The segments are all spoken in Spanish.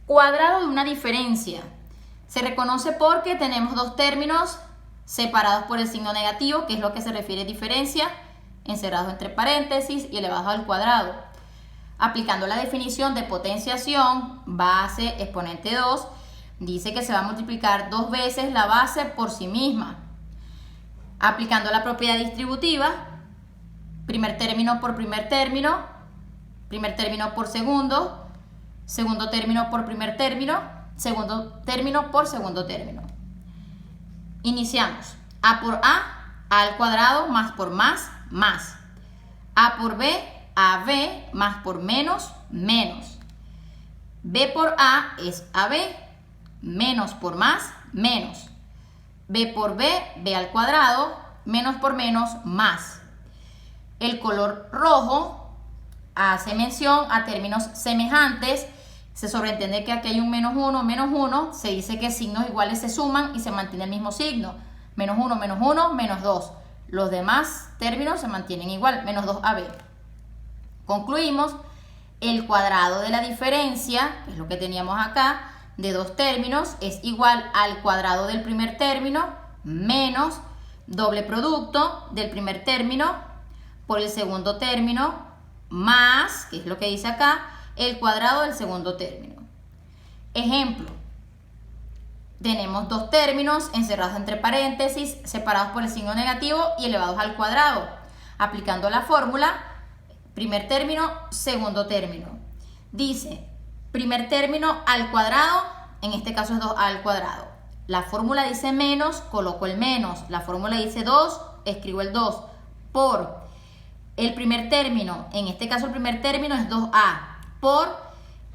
Cuadrado de una diferencia. Se reconoce porque tenemos dos términos separados por el signo negativo, que es lo que se refiere a diferencia, encerrados entre paréntesis y elevados al cuadrado. Aplicando la definición de potenciación, base exponente 2, dice que se va a multiplicar dos veces la base por sí misma. Aplicando la propiedad distributiva, primer término por primer término por segundo, segundo término por primer término, segundo término por segundo término. Iniciamos. A por A al cuadrado más por más. A por B, AB más por menos. B por A es AB, menos por más, menos. B por B, B al cuadrado, menos por menos, más. El color rojo hace mención a términos semejantes. Se sobreentiende que aquí hay un menos 1, se dice que signos iguales se suman y se mantiene el mismo signo. Menos 1, menos 2. Los demás términos se mantienen igual, menos 2AB. Concluimos, el cuadrado de la diferencia, que es lo que teníamos acá, de dos términos, es igual al cuadrado del primer término menos doble producto del primer término por el segundo término más, que es lo que dice acá, el cuadrado del segundo término. Ejemplo, tenemos dos términos encerrados entre paréntesis, separados por el signo negativo y elevados al cuadrado. Aplicando la fórmula, primer término, segundo término. Dice, primer término al cuadrado, en este caso es 2a al cuadrado. La fórmula dice menos, coloco el menos. La fórmula dice 2, escribo el 2. Por el primer término, en este caso el primer término es 2a, por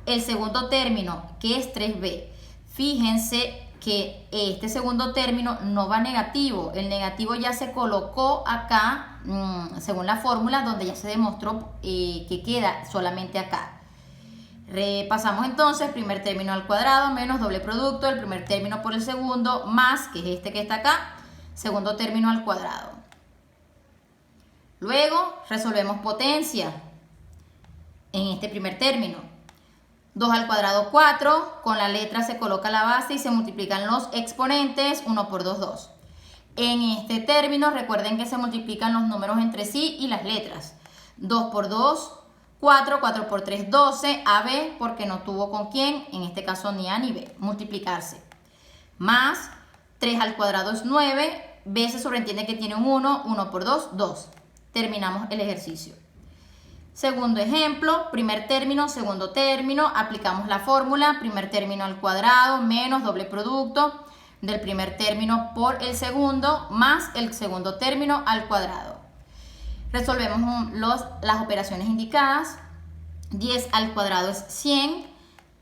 el segundo término, que es 3b. Fíjense que este segundo término no va negativo. El negativo ya se colocó acá, según la fórmula, donde ya se demostró que queda solamente acá. Repasamos entonces, primer término al cuadrado menos doble producto del primer término por el segundo más, que es este que está acá, segundo término al cuadrado. Luego resolvemos potencia en este primer término. 2 al cuadrado 4, con la letra se coloca la base y se multiplican los exponentes, 1 por 2, 2. En este término recuerden que se multiplican los números entre sí y las letras. 2 por 2, 4, 4 por 3, 12, AB porque no tuvo con quién, en este caso ni A ni B, multiplicarse. Más 3 al cuadrado es 9, B se sobreentiende que tiene un 1, 1 por 2, 2. Terminamos el ejercicio. Segundo ejemplo, primer término, segundo término, aplicamos la fórmula, primer término al cuadrado menos doble producto del primer término por el segundo más el segundo término al cuadrado. Resolvemos las operaciones indicadas. 10 al cuadrado es 100,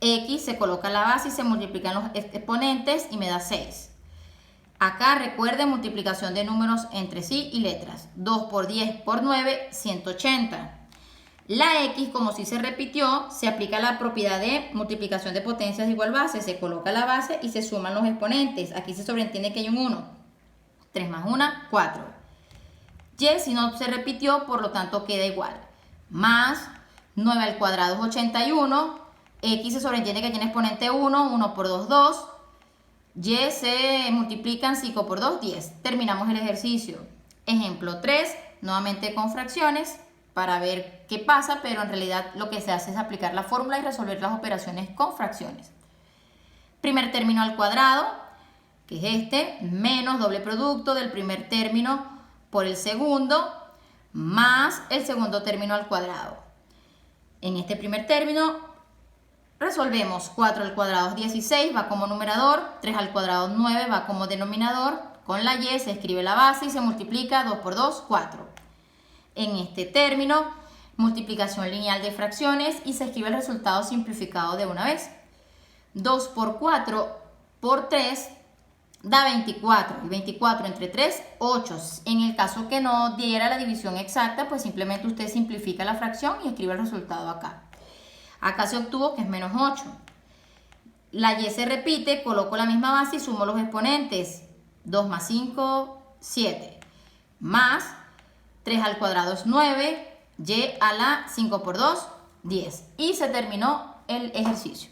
x se coloca la base y se multiplican los exponentes y me da 6. Acá recuerden multiplicación de números entre sí y letras. 2 por 10 por 9, 180. La x, como si se repitió, se aplica la propiedad de multiplicación de potencias igual base. Se coloca la base y se suman los exponentes. Aquí se sobreentiende que hay un 1. 3 más 1, 4. Y si no se repitió, por lo tanto queda igual. Más 9 al cuadrado es 81. X se sobreentiende que tiene exponente 1. 1 por 2, 2. Y se multiplican 5 por 2, 10. Terminamos el ejercicio. Ejemplo 3, nuevamente con fracciones para ver qué pasa, pero en realidad lo que se hace es aplicar la fórmula y resolver las operaciones con fracciones. Primer término al cuadrado, que es este, menos doble producto del primer término por el segundo, más el segundo término al cuadrado. En este primer término resolvemos 4 al cuadrado es 16, va como numerador, 3 al cuadrado 9 va como denominador, con la y se escribe la base y se multiplica 2 por 2, 4. En este término, multiplicación lineal de fracciones y se escribe el resultado simplificado de una vez. 2 por 4 por 3 da 24. Y 24 entre 3, 8. En el caso que no diera la división exacta, pues simplemente usted simplifica la fracción y escribe el resultado acá. Acá se obtuvo que es menos 8. La y se repite, coloco la misma base y sumo los exponentes. 2 más 5, 7. Más 3 al cuadrado es 9, y a la 5 por 2, 10. Y se terminó el ejercicio.